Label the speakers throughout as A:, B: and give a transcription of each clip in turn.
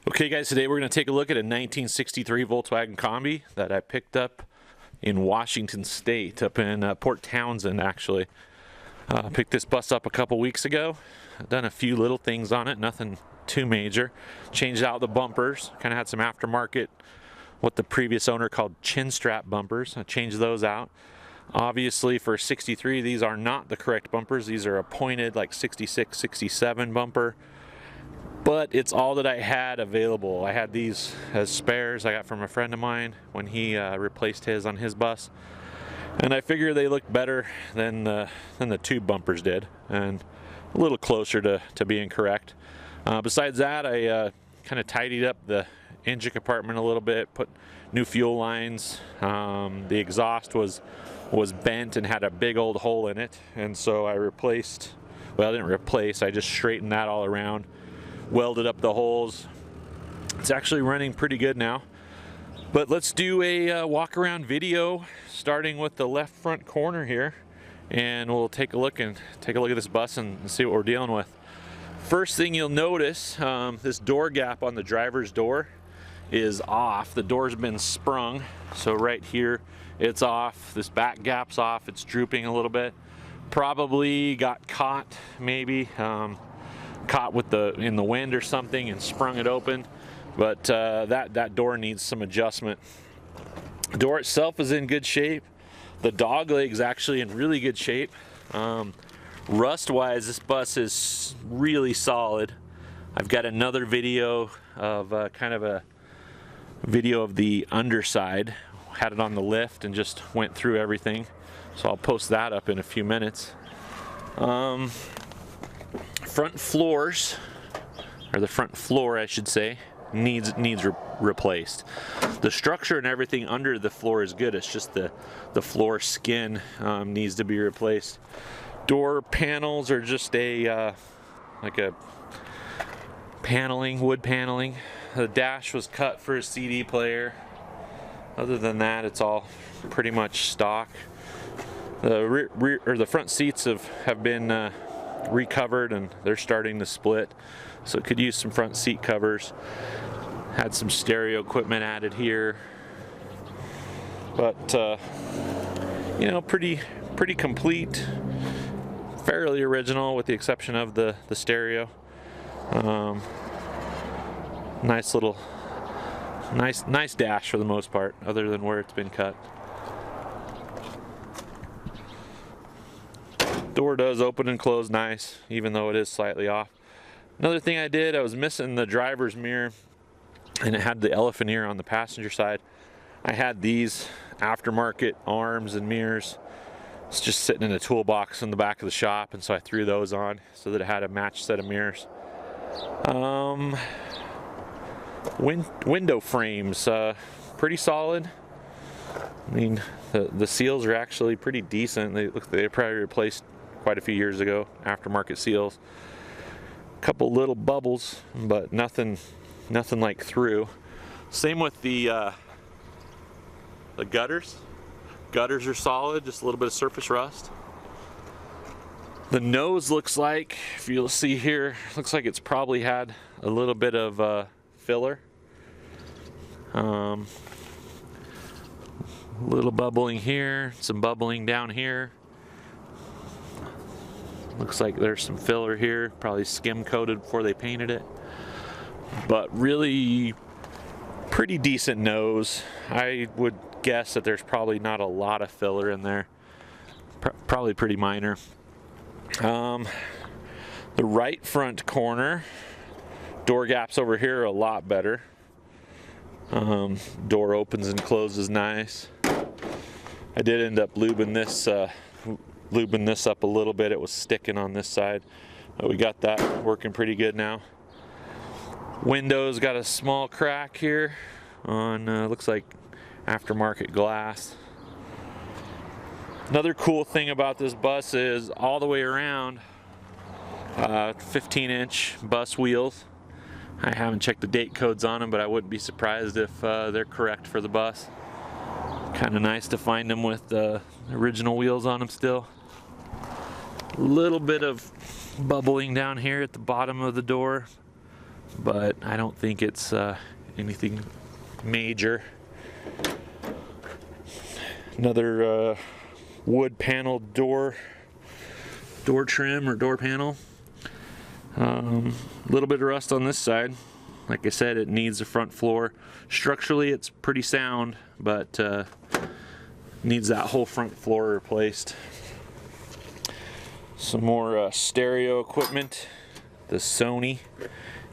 A: Okay guys, today we're going to take a look at a 1963 Volkswagen Kombi that I picked up in Washington State, up in Port Townsend actually. Picked this bus up a couple weeks ago. I've done a few little things on it, nothing too major. Changed out the bumpers, kind of had some aftermarket, what the previous owner called chin strap bumpers. I changed those out. Obviously for 63, these are not the correct bumpers. These are a pointed like 66, 67 bumper. But it's all that I had available. I had these as spares I got from a friend of mine when he replaced his on his bus. And I figure they look better than the tube bumpers did, and a little closer to being correct. Besides that, I kind of tidied up the engine compartment a little bit, put new fuel lines. The exhaust was bent and had a big old hole in it, and so I replaced, well, I didn't replace, I just straightened that all around, welded up the holes. It's actually running pretty good now. But let's do a walk around video, starting with the left front corner here, and we'll take a look at this bus and see what we're dealing with. First thing you'll notice, this door gap on the driver's door is off. The door's been sprung, so right here it's off. This back gap's off. It's drooping a little bit. Probably got caught, maybe caught with in the wind or something and sprung it open. But that door needs some adjustment. The door itself is in good shape. The dog leg's actually in really good shape. Rust-wise, this bus is really solid. I've got another video of kind of a video of the underside. Had it on the lift and just went through everything. So I'll post that up in a few minutes. Front floors, or the front floor I should say, needs replaced. The structure and everything under the floor is good. It's just the floor skin needs to be replaced. Door panels are just like a paneling, wood paneling. The dash was cut for a CD player. Other than that, it's all pretty much stock. The front seats have been recovered, and they're starting to split, so it could use some front seat covers. Had some stereo equipment added here, but you know, pretty complete, fairly original with the exception of the stereo. Nice dash for the most part, other than where it's been cut. Door does open and close nice, even though it is slightly off. Another thing I did, I was missing the driver's mirror, and it had the elephant ear on the passenger side. I had these aftermarket arms and mirrors. It's just sitting in a toolbox in the back of the shop, and so I threw those on so that it had a matched set of mirrors. Window frames, pretty solid. I mean, the seals are actually pretty decent. They probably replaced quite a few years ago, aftermarket seals. A couple little bubbles, but nothing like through. Same with the gutters. Gutters are solid, just a little bit of surface rust. The nose looks like, if you'll see here, looks like it's probably had a little bit of filler. A little bubbling here, some bubbling down here. Looks like there's some filler here, probably skim coated before they painted it. But really pretty decent nose. I would guess that there's probably not a lot of filler in there. Probably pretty minor. The right front corner, door gaps over here are a lot better. Door opens and closes nice. I did end up lubing this up a little bit. It was sticking on this side, but we got that working pretty good now. Windows got a small crack here on looks like aftermarket glass. Another cool thing about this bus is all the way around 15-inch bus wheels. I haven't checked the date codes on them, but I wouldn't be surprised if they're correct for the bus. Kind of nice to find them with the original wheels on them still. A little bit of bubbling down here at the bottom of the door. but I don't think it's anything major. Another wood panel door trim or door panel. A little bit of rust on this side. Like I said, it needs a front floor. Structurally, it's pretty sound, but needs that whole front floor replaced. Some more stereo equipment. The Sony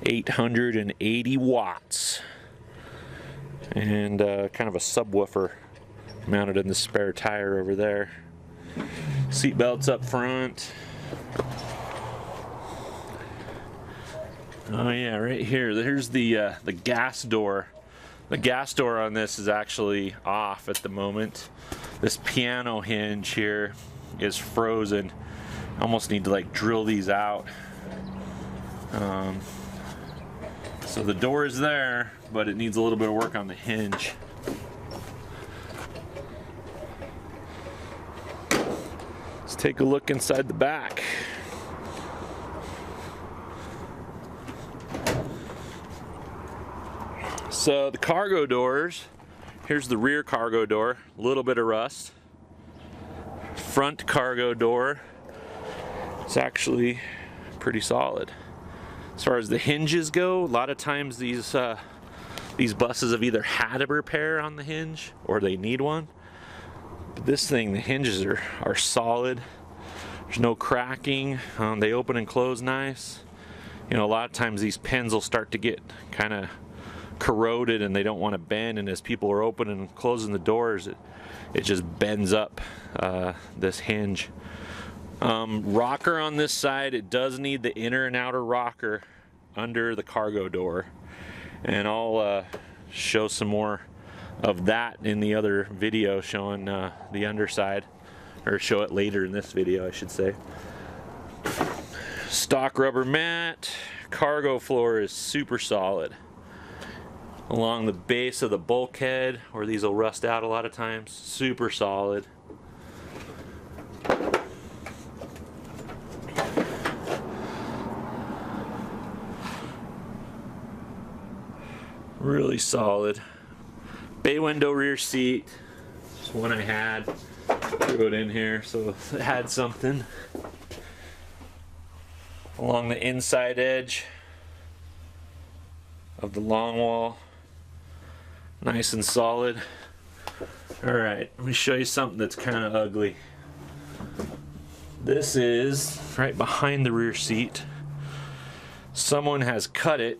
A: 880 watts. And kind of a subwoofer mounted in the spare tire over there. Seat belts up front. Oh yeah, right here. There's the gas door. The gas door on this is actually off at the moment. This piano hinge here is frozen. I almost need to like drill these out. So the door is there, but it needs a little bit of work on the hinge. Let's take a look inside the back. So the cargo doors, here's the rear cargo door, a little bit of rust. Front cargo door, it's actually pretty solid. As far as the hinges go, a lot of times these buses have either had a repair on the hinge or they need one. But this thing, the hinges are solid. There's no cracking. They open and close nice. You know, a lot of times these pins will start to get kind of corroded and they don't want to bend, and as people are opening and closing the doors, it just bends up this hinge. Rocker on this side, it does need the inner and outer rocker under the cargo door, and I'll show some more of that in the other video showing the underside, or show it later in this video I should say. Stock rubber mat. Cargo floor is super solid along the base of the bulkhead, where these will rust out a lot of times. Super solid. Really solid. Bay window rear seat. This one I had. Threw it in here so it had something. Along the inside edge of the long wall. Nice and solid. Alright, let me show you something that's kind of ugly. This is right behind the rear seat. Someone has cut it,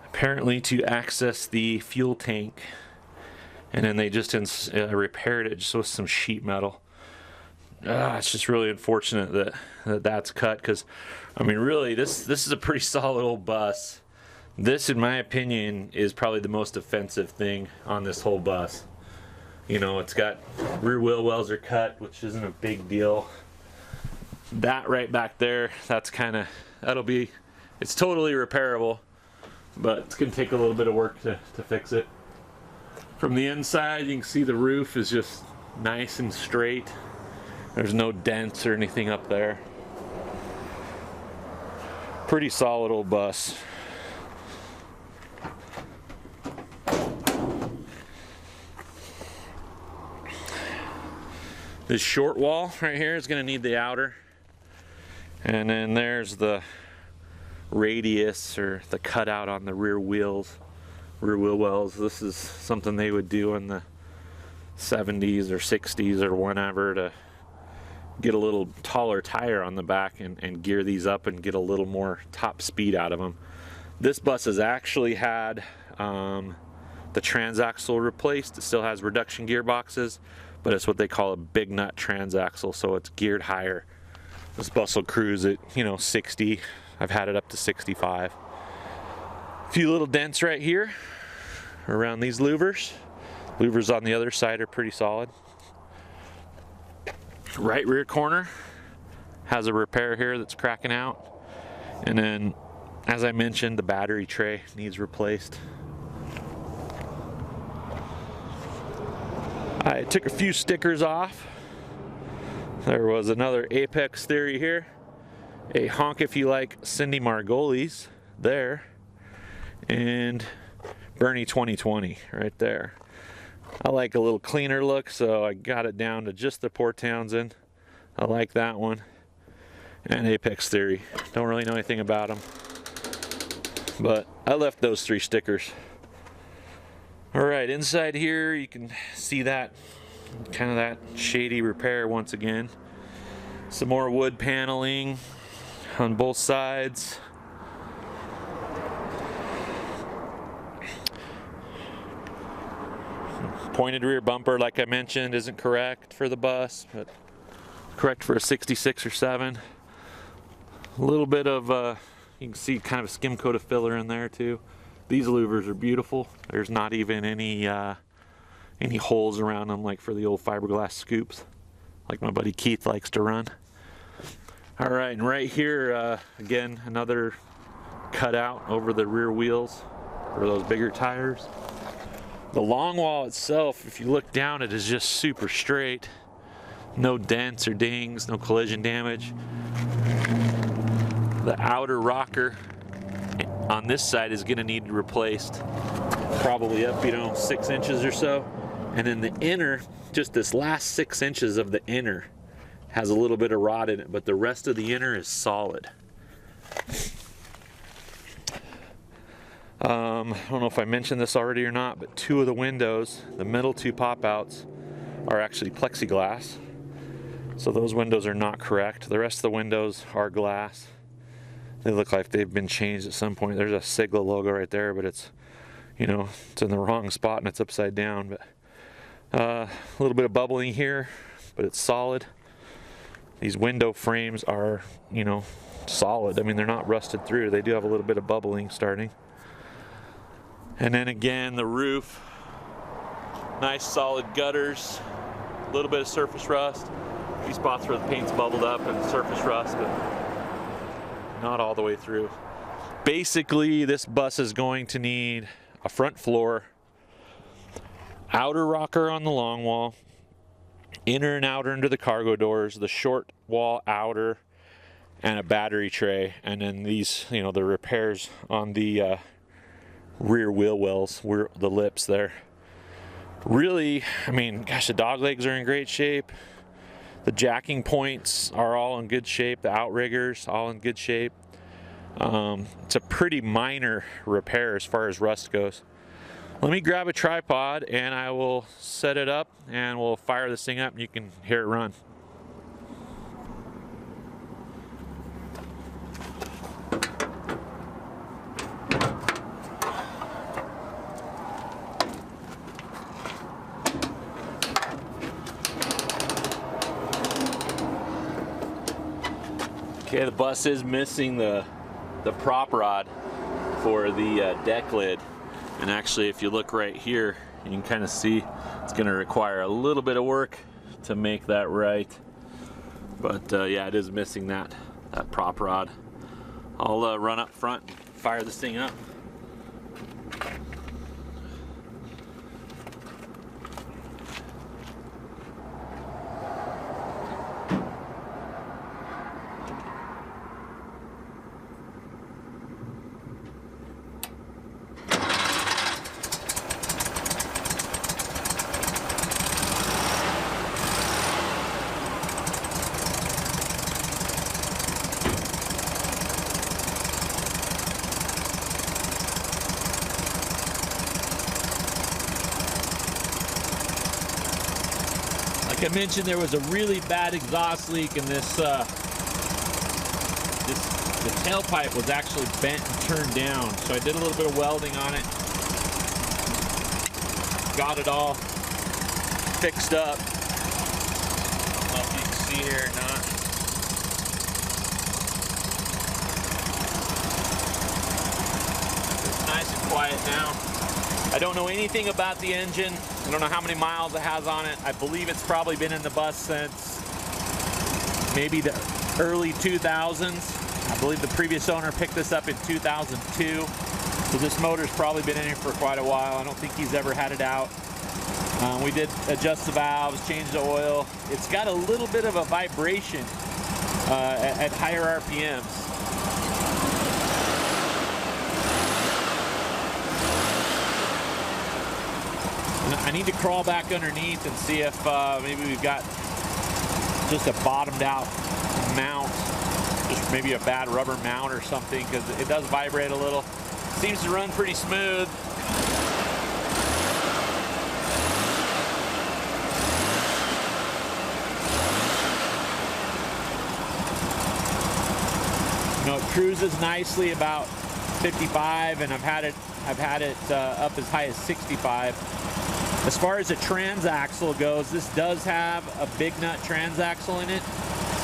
A: apparently to access the fuel tank, and then they just repaired it just with some sheet metal. It's just really unfortunate that's cut, because I mean really this is a pretty solid old bus. This, in my opinion, is probably the most offensive thing on this whole bus. You know, it's got rear wheel wells are cut, which isn't a big deal. That right back there, that's it's totally repairable, but it's gonna take a little bit of work to fix it. From the inside, you can see the roof is just nice and straight. There's no dents or anything up there. Pretty solid old bus. This short wall right here is going to need the outer, and then there's the radius or the cutout on the rear wheel wells. This is something they would do in the 70s or 60s or whenever to get a little taller tire on the back and gear these up and get a little more top speed out of them. This bus has actually had the transaxle replaced. It still has reduction gearboxes, but it's what they call a big nut transaxle, so it's geared higher. This bus will cruise at 60. I've had it up to 65. A few little dents right here around these louvers. Louvers on the other side are pretty solid. Right rear corner has a repair here that's cracking out, and then, as I mentioned, the battery tray needs replaced. I took a few stickers off. There was another Apex Theory here, a honk if you like Cindy Margolies there, and Bernie 2020 right there. I like a little cleaner look, so I got it down to just the Port Townsend. I like that one. And Apex Theory. Don't really know anything about them, but I left those 3 stickers. Alright, inside here you can see that kind of that shady repair once again. Some more wood paneling on both sides. Pointed rear bumper, like I mentioned, isn't correct for the bus, but correct for a 66 or 7. A little bit of, you can see kind of a skim coat of filler in there too. These louvers are beautiful. There's not even any holes around them like for the old fiberglass scoops, like my buddy Keith likes to run. All right, and right here, again, another cutout over the rear wheels for those bigger tires. The long wall itself, if you look down, it is just super straight. No dents or dings, no collision damage. The outer rocker on this side is going to need replaced, probably up, 6 inches or so. And then the inner, just this last 6 inches of the inner has a little bit of rot in it, but the rest of the inner is solid. I don't know if I mentioned this already or not, but 2 of the windows, the middle 2 pop-outs, are actually plexiglass. So those windows are not correct. The rest of the windows are glass. They look like they've been changed at some point. There's a Sigla logo right there, but it's, it's in the wrong spot and it's upside down. But a little bit of bubbling here, but it's solid. These window frames are, solid. I mean, they're not rusted through. They do have a little bit of bubbling starting. And then again, the roof, nice solid gutters, a little bit of surface rust. A few spots where the paint's bubbled up and surface rust, but not all the way through. Basically, this bus is going to need a front floor, outer rocker on the long wall, inner and outer into the cargo doors, the short wall outer, and a battery tray. And then these, the repairs on the rear wheel wells, the lips there. Really, I mean, gosh, the dog legs are in great shape. The jacking points are all in good shape. The outriggers, all in good shape. It's a pretty minor repair as far as rust goes. Let me grab a tripod and I will set it up and we'll fire this thing up and you can hear it run. Okay, the bus is missing the prop rod for the deck lid, and actually if you look right here you can kind of see it's going to require a little bit of work to make that right, but yeah, it is missing that prop rod. I'll run up front and fire this thing up. Like I mentioned, there was a really bad exhaust leak, and the tailpipe was actually bent and turned down. So I did a little bit of welding on it, got it all fixed up. I don't know if you can see here or not. It's nice and quiet now. I don't know anything about the engine. I don't know how many miles it has on it. I believe it's probably been in the bus since maybe the early 2000s. I believe the previous owner picked this up in 2002. So this motor's probably been in here for quite a while. I don't think he's ever had it out. We did adjust the valves, change the oil. It's got a little bit of a vibration at higher RPMs. I need to crawl back underneath and see if maybe we've got just a bottomed out mount, just maybe a bad rubber mount or something, because it does vibrate a little. Seems to run pretty smooth. You know, it cruises nicely about 55, and I've had it up as high as 65. As far as the transaxle goes, this does have a big nut transaxle in it,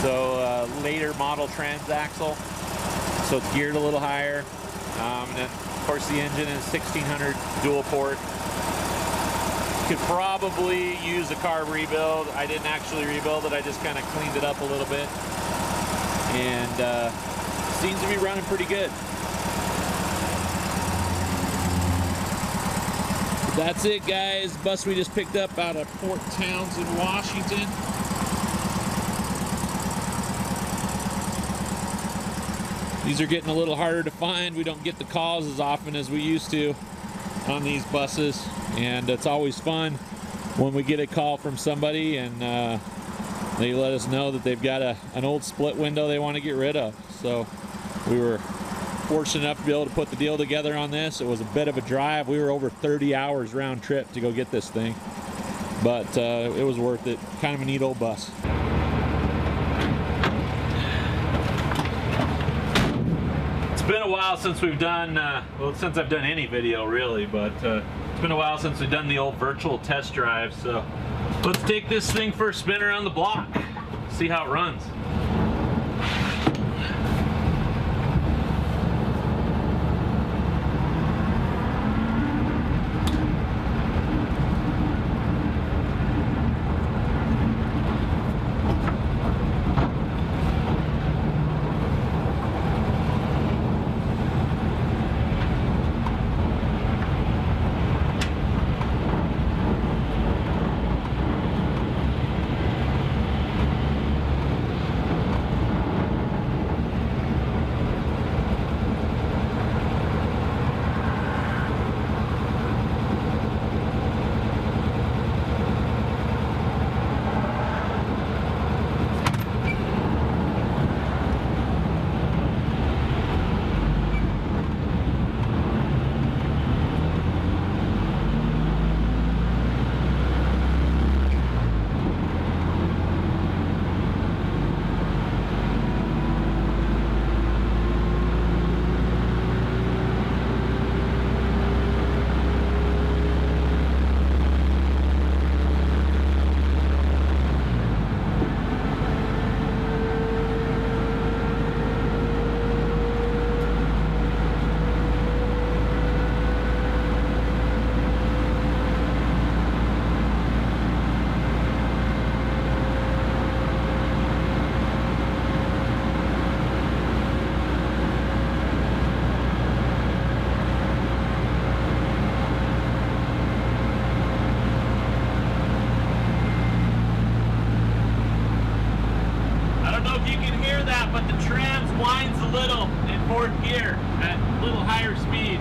A: so later model transaxle, so it's geared a little higher. And then, of course, the engine is 1600 dual port. Could probably use a carb rebuild. I didn't actually rebuild it, I just kind of cleaned it up a little bit, and seems to be running pretty good. That's it, guys. Bus we just picked up out of Port Townsend, Washington. These are getting a little harder to find. We don't get the calls as often as we used to on these buses, and it's always fun when we get a call from somebody and they let us know that they've got an old split window they want to get rid of. So we were fortunate enough to be able to put the deal together on this. It was a bit of a drive. We were over 30 hours round trip to go get this thing, but it was worth it. Kind of a neat old bus. It's been a while since we've done, well, since I've done any video really, but it's been a while since we've done the old virtual test drive. So let's take this thing for a spin around the block, see how it runs. But the trans whines a little in fourth gear at a little higher speed.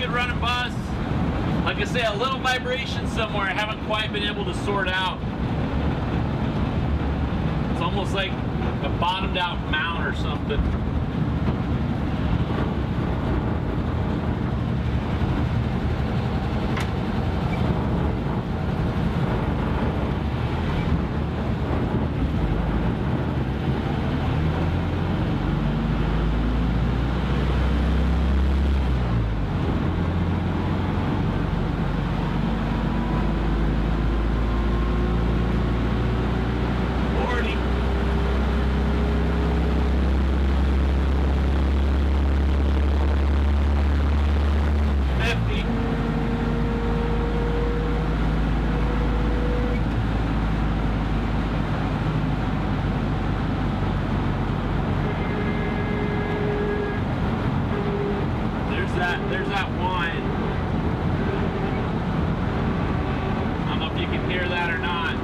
A: good running bus. Like I say, a little vibration somewhere I haven't quite been able to sort out. It's almost like a bottomed out mount or something. There's that whine. I don't know if you can hear that or not.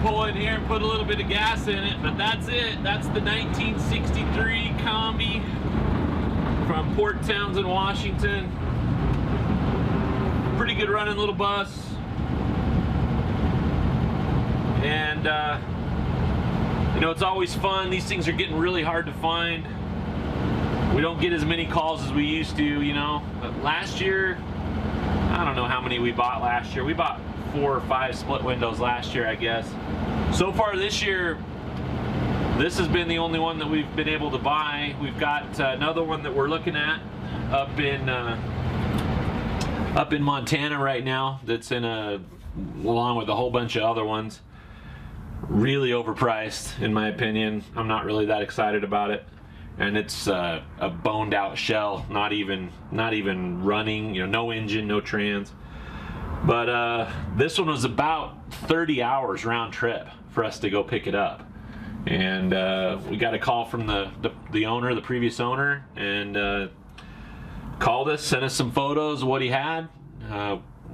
A: Pull in here and put a little bit of gas in it, but that's it. That's the 1963 Kombi from Port Townsend, Washington. Pretty good running little bus. And you know, it's always fun. These things are getting really hard to find. We don't get as many calls as we used to, you know. But last year, I don't know how many we bought last year. We bought 4 or 5 split windows last year, I guess. So far this year, this has been the only one that we've been able to buy. We've got another one that we're looking at up in Montana right now. That's along with a whole bunch of other ones. Really overpriced, in my opinion. I'm not really that excited about it, and it's a boned out shell, not even running. You know, no engine, no trans. But this one was about 30 hours round trip for us to go pick it up, and we got a call from the owner, the previous owner, and called us, sent us some photos of what he had.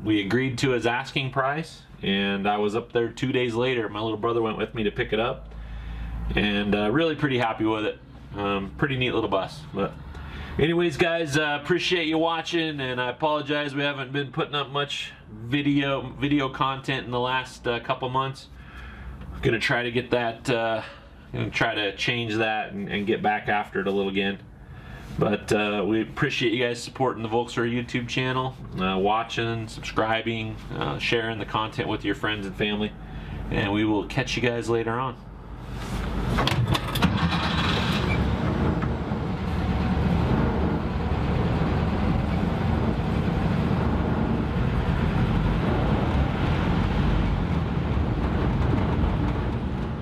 A: We agreed to his asking price. And I was up there 2 days later. My little brother went with me to pick it up, and really pretty happy with it. Pretty neat little bus. But anyways, guys, appreciate you watching, and I apologize we haven't been putting up much video content in the last couple months. I'm gonna try to get that. Gonna try to change that and get back after it a little again. But we appreciate you guys supporting the Volkswear YouTube channel, watching, subscribing, sharing the content with your friends and family, and we will catch you guys later on.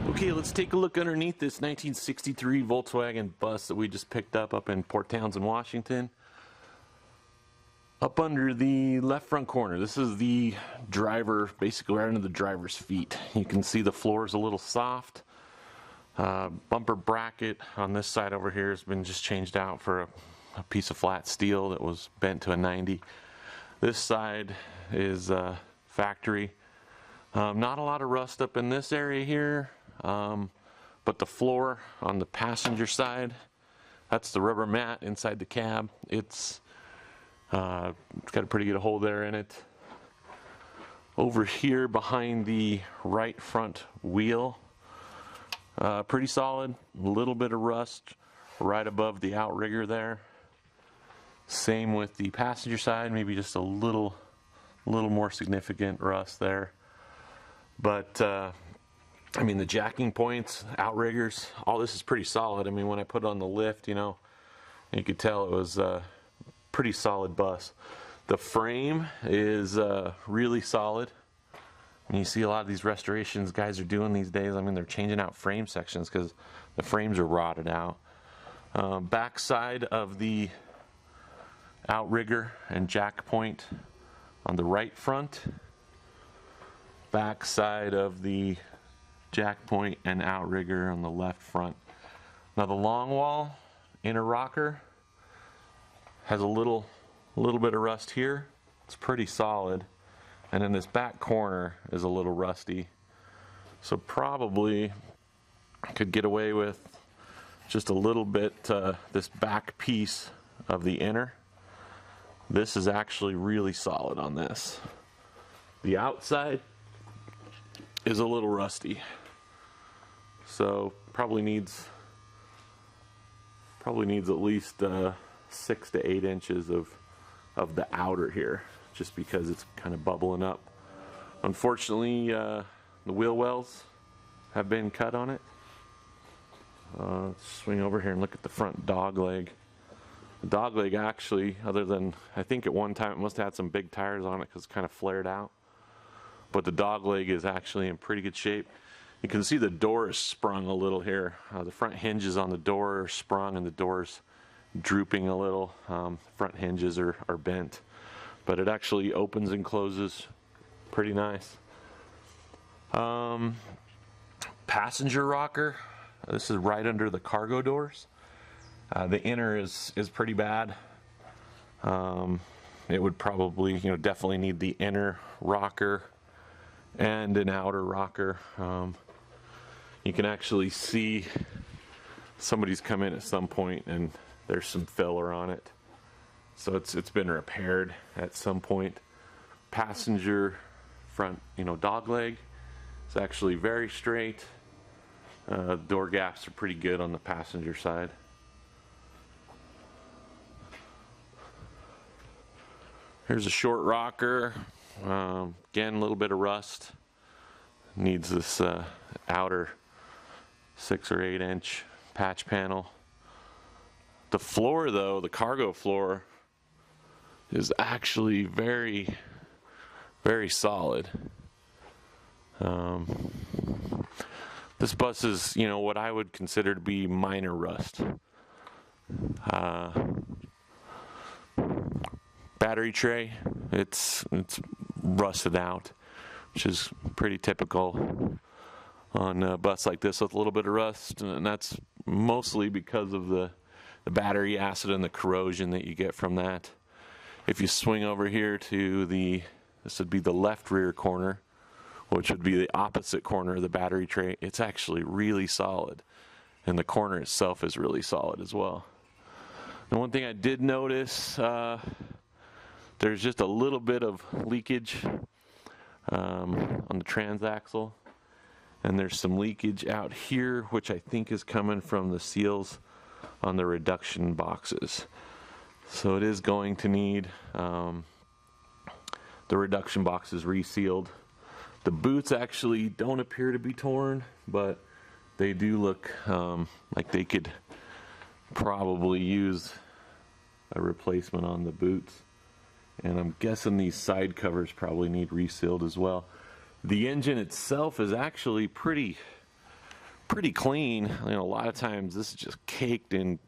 A: Okay, let's take a look underneath this 1963 Volkswagen bus that we just picked up in Port Townsend, Washington. Up under the left front corner, this is the driver, basically right under the driver's feet. You can see the floor is a little soft. Bumper bracket on this side over here has been just changed out for a piece of flat steel that was bent to a 90. This side is factory. Not a lot of rust up in this area here. But the floor on the passenger side, that's the rubber mat inside the cab. It's got a pretty good hole there in it. Over here behind the right front wheel, pretty solid. A little bit of rust right above the outrigger there. Same with the passenger side, maybe just a little more significant rust there. But I mean, the jacking points, outriggers, all this is pretty solid. I mean, when I put it on the lift, you know, you could tell it was a pretty solid bus. The frame is really solid. And you see a lot of these restorations guys are doing these days. I mean, they're changing out frame sections because the frames are rotted out. Back side of the outrigger and jack point on the right front. Back side of the jack point and outrigger on the left front. Now the long wall inner rocker has a little bit of rust here. It's pretty solid. And then this back corner is a little rusty. So probably could get away with just a little bit this back piece of the inner. This is actually really solid on this. The outside is a little rusty. So probably needs at least 6 to 8 inches of the outer here, just because it's kind of bubbling up. Unfortunately, the wheel wells have been cut on it. Let's swing over here and look at the front dog leg. The dog leg actually, other than, I think at one time it must have had some big tires on it because it's kind of flared out. But the dog leg is actually in pretty good shape. You can see the door is sprung a little here. The front hinges on the door are sprung and the door's drooping a little. Front hinges are bent. But it actually opens and closes pretty nice. Passenger rocker. This is right under the cargo doors. The inner is pretty bad. It would probably, definitely need the inner rocker and an outer rocker. You can actually see somebody's come in at some point and there's some filler on it. So it's been repaired at some point. Passenger front, dog leg. It's actually very straight. Door gaps are pretty good on the passenger side. Here's a short rocker. Again, a little bit of rust. Needs this outer 6 or 8 inch patch panel. The floor though, the cargo floor, is actually very, very solid. This bus is, what I would consider to be minor rust. Battery tray, it's rusted out, which is pretty typical on a bus like this with a little bit of rust, and that's mostly because of the battery acid and the corrosion that you get from that. If you swing over here to this would be the left rear corner, which would be the opposite corner of the battery tray, it's actually really solid, and the corner itself is really solid as well. The one thing I did notice, there's just a little bit of leakage on the transaxle, and there's some leakage out here, which I think is coming from the seals on the reduction boxes. So it is going to need the reduction boxes resealed. The boots actually don't appear to be torn, but they do look like they could probably use a replacement on the boots. And I'm guessing these side covers probably need resealed as well. The engine itself is actually pretty clean. A lot of times this is just caked in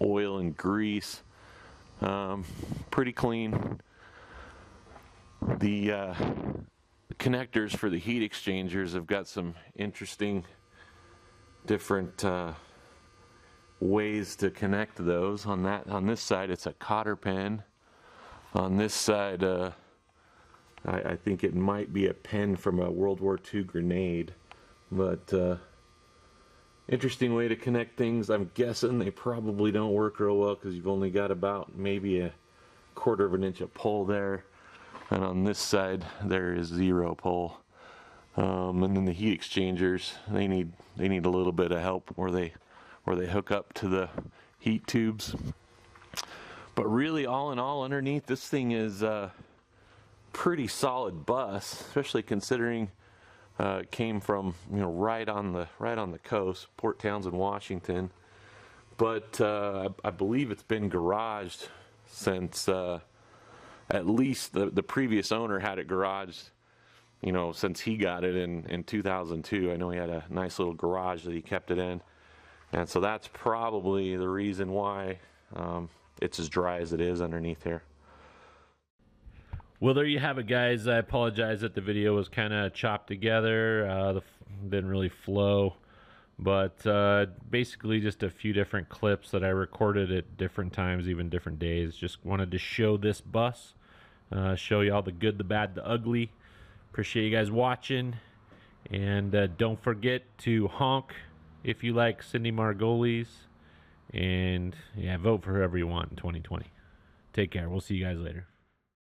A: oil and grease. Pretty clean. The connectors for the heat exchangers have got some interesting different ways to connect those. On this side it's a cotter pin. On this side, I think it might be a pin from a World War II grenade, but interesting way to connect things. I'm guessing they probably don't work real well because you've only got about maybe a 1/4 of an inch of pull there, and on this side there is 0 pull. And then the heat exchangers, they need a little bit of help where they hook up to the heat tubes. But really, all in all, underneath, this thing is a pretty solid bus, especially considering it came from right on the coast, Port Townsend, Washington. But I believe it's been garaged since at least the previous owner had it garaged, since he got it in 2002. I know he had a nice little garage that he kept it in, and so that's probably the reason why it's as dry as it is underneath here.
B: Well, there you have it, guys. I apologize that the video was kind of chopped together. Didn't really flow, but basically just a few different clips that I recorded at different times, even different days. Just wanted to show this bus. show you all the good, the bad, the ugly. Appreciate you guys watching. And don't forget to honk if you like Cindy Margolis. And yeah, vote for whoever you want in 2020. Take care. We'll see you guys later.